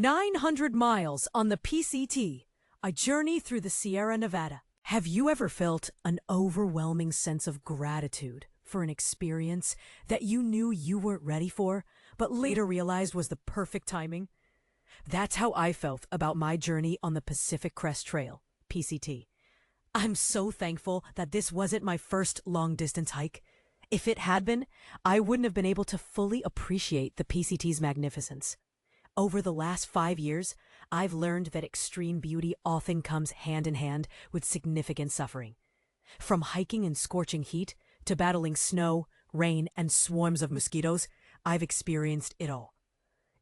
900 miles on the PCT, a journey through the Sierra Nevada. Have you ever felt an overwhelming sense of gratitude for an experience that you knew you weren't ready for, but later realized was the perfect timing? That's how I felt about my journey on the Pacific Crest Trail, PCT. I'm so thankful that this wasn't my first long-distance hike. If it had been, I wouldn't have been able to fully appreciate the PCT's magnificence. Over the last 5 years, I've learned that extreme beauty often comes hand in hand with significant suffering. From hiking in scorching heat to battling snow, rain, and swarms of mosquitoes, I've experienced it all.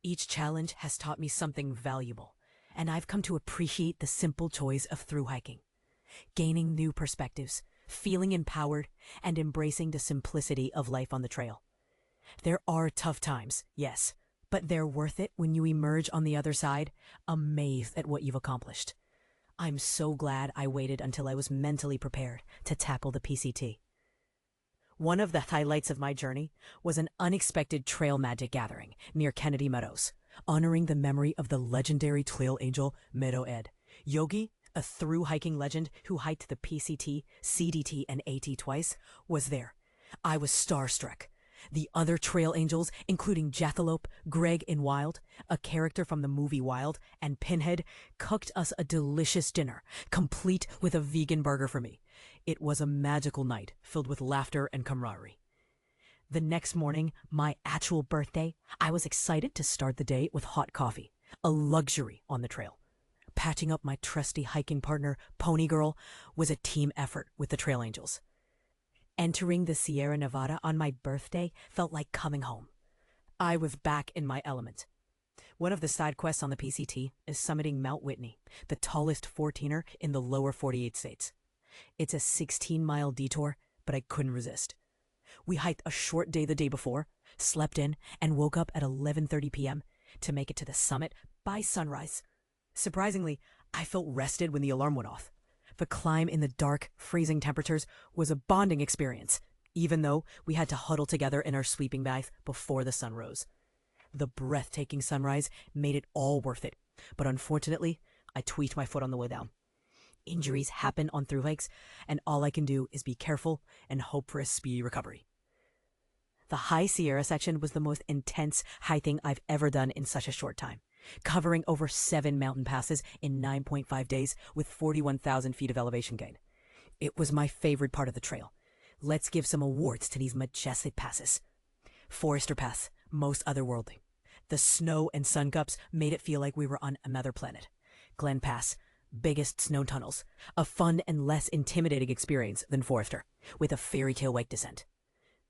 Each challenge has taught me something valuable, and I've come to appreciate the simple joys of thru-hiking. Gaining new perspectives, feeling empowered, and embracing the simplicity of life on the trail. There are tough times, yes, but they're worth it when you emerge on the other side, amazed at what you've accomplished. I'm so glad I waited until I was mentally prepared to tackle the PCT. One of the highlights of my journey was an unexpected trail magic gathering near Kennedy Meadows, honoring the memory of the legendary trail angel Meadow Ed. Yogi, a thru-hiking legend who hiked the PCT, CDT, and AT twice, was there. I was starstruck. The other trail angels, including Jathalope, Greg in Wild, a character from the movie Wild, and Pinhead, cooked us a delicious dinner, complete with a vegan burger for me. It was a magical night filled with laughter and camaraderie. The next morning, my actual birthday, I was excited to start the day with hot coffee, a luxury on the trail. Patching up my trusty hiking partner, Pony Girl, was a team effort with the trail angels. Entering the Sierra Nevada on my birthday felt like coming home. I was back in my element. One of the side quests on the PCT is summiting Mount Whitney, the tallest 14er in the lower 48 states. It's a 16-mile detour, but I couldn't resist. We hiked a short day the day before, slept in, and woke up at 11:30 p.m. to make it to the summit by sunrise. Surprisingly, I felt rested when the alarm went off. The climb in the dark, freezing temperatures was a bonding experience, even though we had to huddle together in our sleeping bags before the sun rose. The breathtaking sunrise made it all worth it, but unfortunately, I tweaked my foot on the way down. Injuries happen on thru hikes, and all I can do is be careful and hope for a speedy recovery. The High Sierra section was the most intense hiking I've ever done in such a short time, covering over 7 mountain passes in 9.5 days with 41,000 feet of elevation gain. It was my favorite part of the trail. Let's give some awards to these majestic passes. Forester Pass, most otherworldly. The snow and sun cups made it feel like we were on another planet. Glen Pass, biggest snow tunnels, a fun and less intimidating experience than Forester, with a fairy tale-like descent.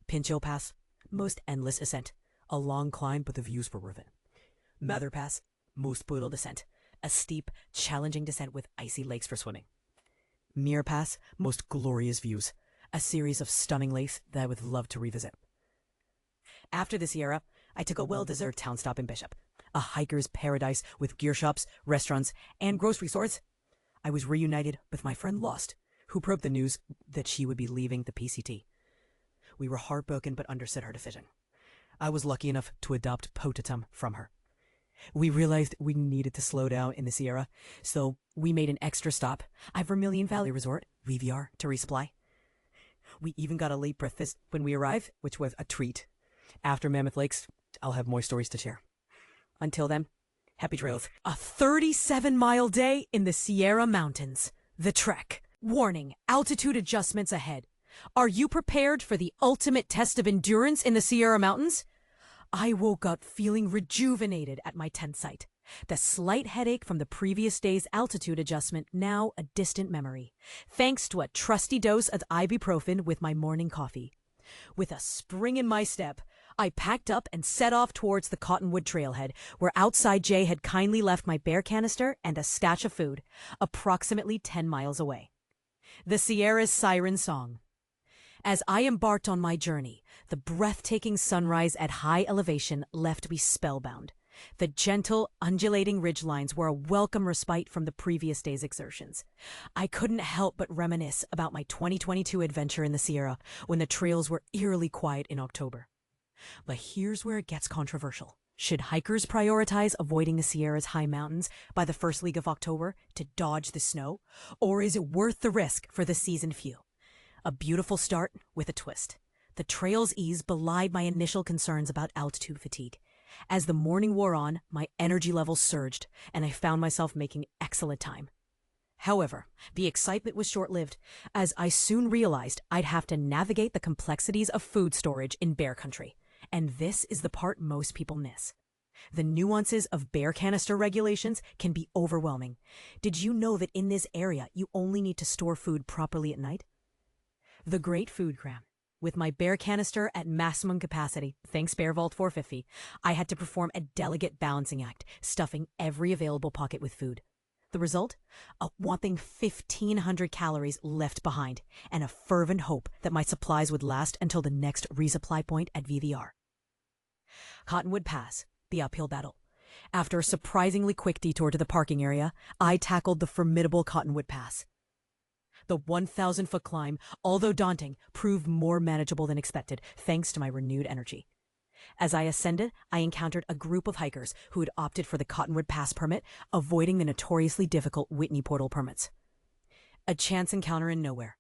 Pinchot Pass, most endless ascent, a long climb but the views were worth it. Mather Pass, most brutal descent, a steep, challenging descent with icy lakes for swimming. Muir Pass, most glorious views, a series of stunning lakes that I would love to revisit. After the Sierra, I took a well-deserved town stop in Bishop, a hiker's paradise with gear shops, restaurants, and grocery stores. I was reunited with my friend Lost, who probed the news that she would be leaving the PCT. We were heartbroken but understood her decision. I was lucky enough to adopt Potatum from her. We realized we needed to slow down in the Sierra, so we made an extra stop at Vermilion Valley Resort, VVR, to resupply. We even got a late breakfast when we arrived, which was a treat. After Mammoth Lakes, I'll have more stories to share. Until then, happy trails. A 37-mile day in the Sierra Mountains. The trek. Warning, altitude adjustments ahead. Are you prepared for the ultimate test of endurance in the Sierra Mountains? I woke up feeling rejuvenated at my tent site. The slight headache from the previous day's altitude adjustment now a distant memory, thanks to a trusty dose of ibuprofen with my morning coffee. With a spring in my step, I packed up and set off towards the Cottonwood trailhead, where OutsideJay had kindly left my bear canister and a stash of food, approximately 10 miles away. The Sierra's siren song. As I embarked on my journey, the breathtaking sunrise at high elevation left me spellbound. The gentle, undulating ridgelines were a welcome respite from the previous day's exertions. I couldn't help but reminisce about my 2022 adventure in the Sierra when the trails were eerily quiet in October. But here's where it gets controversial. Should hikers prioritize avoiding the Sierra's high mountains by the first week of October to dodge the snow? Or is it worth the risk for the seasoned few? A beautiful start with a twist. The trail's ease belied my initial concerns about altitude fatigue. As the morning wore on, my energy levels surged, and I found myself making excellent time. However, the excitement was short-lived, as I soon realized I'd have to navigate the complexities of food storage in bear country. And this is the part most people miss. The nuances of bear canister regulations can be overwhelming. Did you know that in this area, you only need to store food properly at night? The Great Food Cram. With my bear canister at maximum capacity, thanks Bear Vault 450, I had to perform a delicate balancing act, stuffing every available pocket with food. The result? A whopping 1,500 calories left behind, and a fervent hope that my supplies would last until the next resupply point at VVR. Cottonwood Pass, the uphill battle. After a surprisingly quick detour to the parking area, I tackled the formidable Cottonwood Pass. The 1,000-foot climb, although daunting, proved more manageable than expected, thanks to my renewed energy. As I ascended, I encountered a group of hikers who had opted for the Cottonwood Pass permit, avoiding the notoriously difficult Whitney portal permits. A chance encounter in nowhere.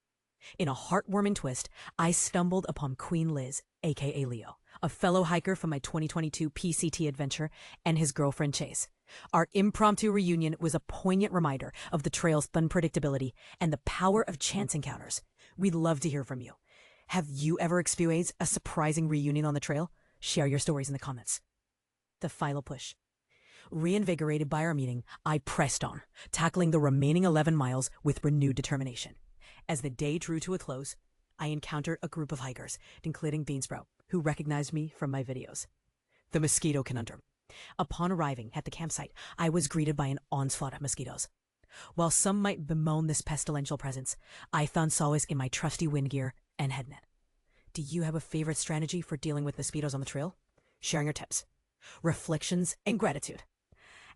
In a heartwarming twist, I stumbled upon Queen Liz, aka Leo, a fellow hiker from my 2022 PCT adventure, and his girlfriend Chase. Our impromptu reunion was a poignant reminder of the trail's unpredictability and the power of chance encounters. We'd love to hear from you. Have you ever experienced a surprising reunion on the trail? Share your stories in the comments. The final push. Reinvigorated by our meeting, I pressed on, tackling the remaining 11 miles with renewed determination. As the day drew to a close, I encountered a group of hikers, including Beansprout, who recognized me from my videos. The mosquito conundrum. Upon arriving at the campsite, I was greeted by an onslaught of mosquitoes. While some might bemoan this pestilential presence, I found solace in my trusty wind gear and head net. Do you have a favorite strategy for dealing with mosquitoes on the trail? Sharing your tips, reflections, and gratitude.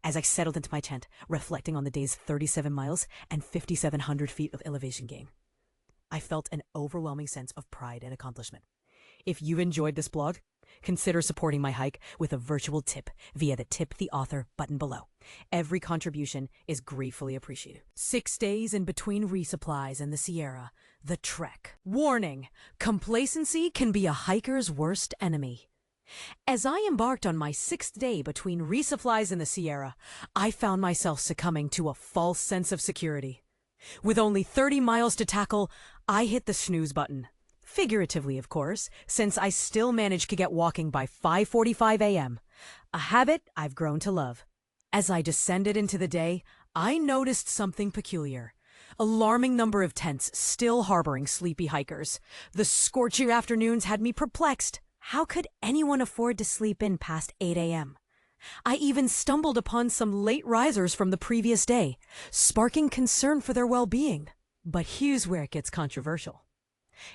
As I settled into my tent, reflecting on the day's 37 miles and 5,700 feet of elevation gain, I felt an overwhelming sense of pride and accomplishment. If you enjoyed this blog, consider supporting my hike with a virtual tip via the Tip the Author button below. Every contribution is gratefully appreciated. 6 days in between resupplies and the Sierra, the trek. Warning: complacency can be a hiker's worst enemy. As I embarked on my 6th day between resupplies and the Sierra, I found myself succumbing to a false sense of security. With only 30 miles to tackle, I hit the snooze button. Figuratively, of course, since I still managed to get walking by 5:45 a.m., a habit I've grown to love. As I descended into the day, I noticed something peculiar. Alarming number of tents still harboring sleepy hikers. The scorching afternoons had me perplexed. How could anyone afford to sleep in past 8 a.m.? I even stumbled upon some late risers from the previous day, sparking concern for their well-being. But here's where it gets controversial.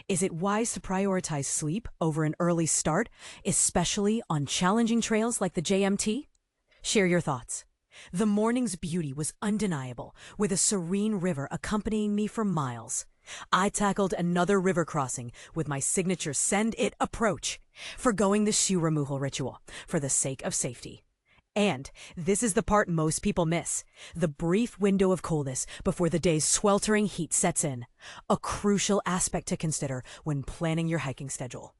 Is it wise to prioritize sleep over an early start, especially on challenging trails like the JMT? Share your thoughts. The morning's beauty was undeniable, with a serene river accompanying me for miles. I tackled another river crossing with my signature Send It approach, forgoing the shoe removal ritual for the sake of safety. And this is the part most people miss, the brief window of coolness before the day's sweltering heat sets in, a crucial aspect to consider when planning your hiking schedule.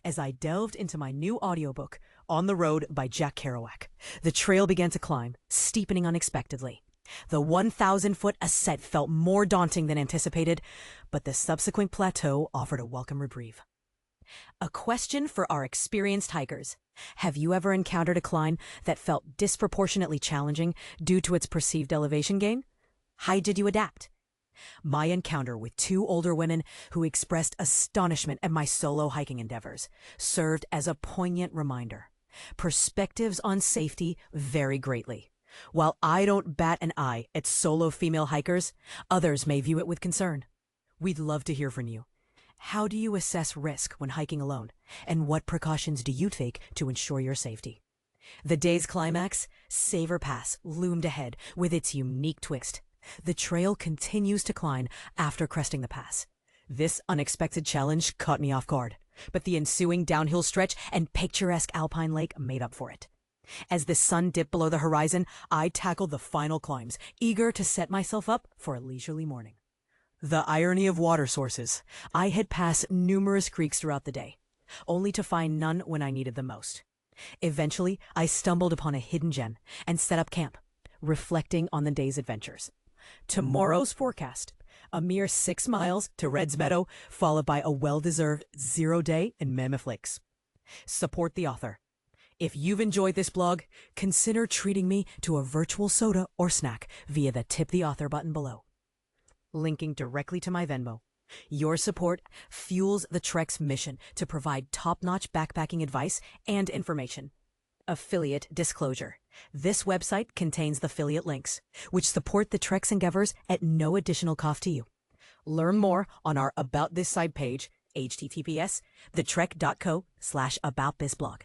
As I delved into my new audiobook, On the Road by Jack Kerouac, the trail began to climb, steepening unexpectedly. The 1,000-foot ascent felt more daunting than anticipated, but the subsequent plateau offered a welcome reprieve. A question for our experienced hikers. Have you ever encountered a climb that felt disproportionately challenging due to its perceived elevation gain? How did you adapt? My encounter with 2 older women who expressed astonishment at my solo hiking endeavors served as a poignant reminder. Perspectives on safety vary greatly. While I don't bat an eye at solo female hikers, others may view it with concern. We'd love to hear from you. How do you assess risk when hiking alone? And what precautions do you take to ensure your safety? The day's climax, Savor Pass, loomed ahead with its unique twist. The trail continues to climb after cresting the pass. This unexpected challenge caught me off guard, but the ensuing downhill stretch and picturesque alpine lake made up for it. As the sun dipped below the horizon, I tackled the final climbs, eager to set myself up for a leisurely morning. The irony of water sources. I had passed numerous creeks throughout the day, only to find none when I needed them most. Eventually, I stumbled upon a hidden gem and set up camp, reflecting on the day's adventures. Tomorrow's forecast: a mere 6 miles to Red's Meadow, followed by a well-deserved 0 day in Mammoth Lakes. Support the author. If you've enjoyed this blog, consider treating me to a virtual soda or snack via the Tip the Author button below. Linking directly to my Venmo. Your support fuels the Trek's mission to provide top-notch backpacking advice and information. Affiliate disclosure. This website contains the affiliate links, which support the Trek's endeavors at no additional cost to you. Learn more on our About This side page, https://thetrek.co/aboutthisblog.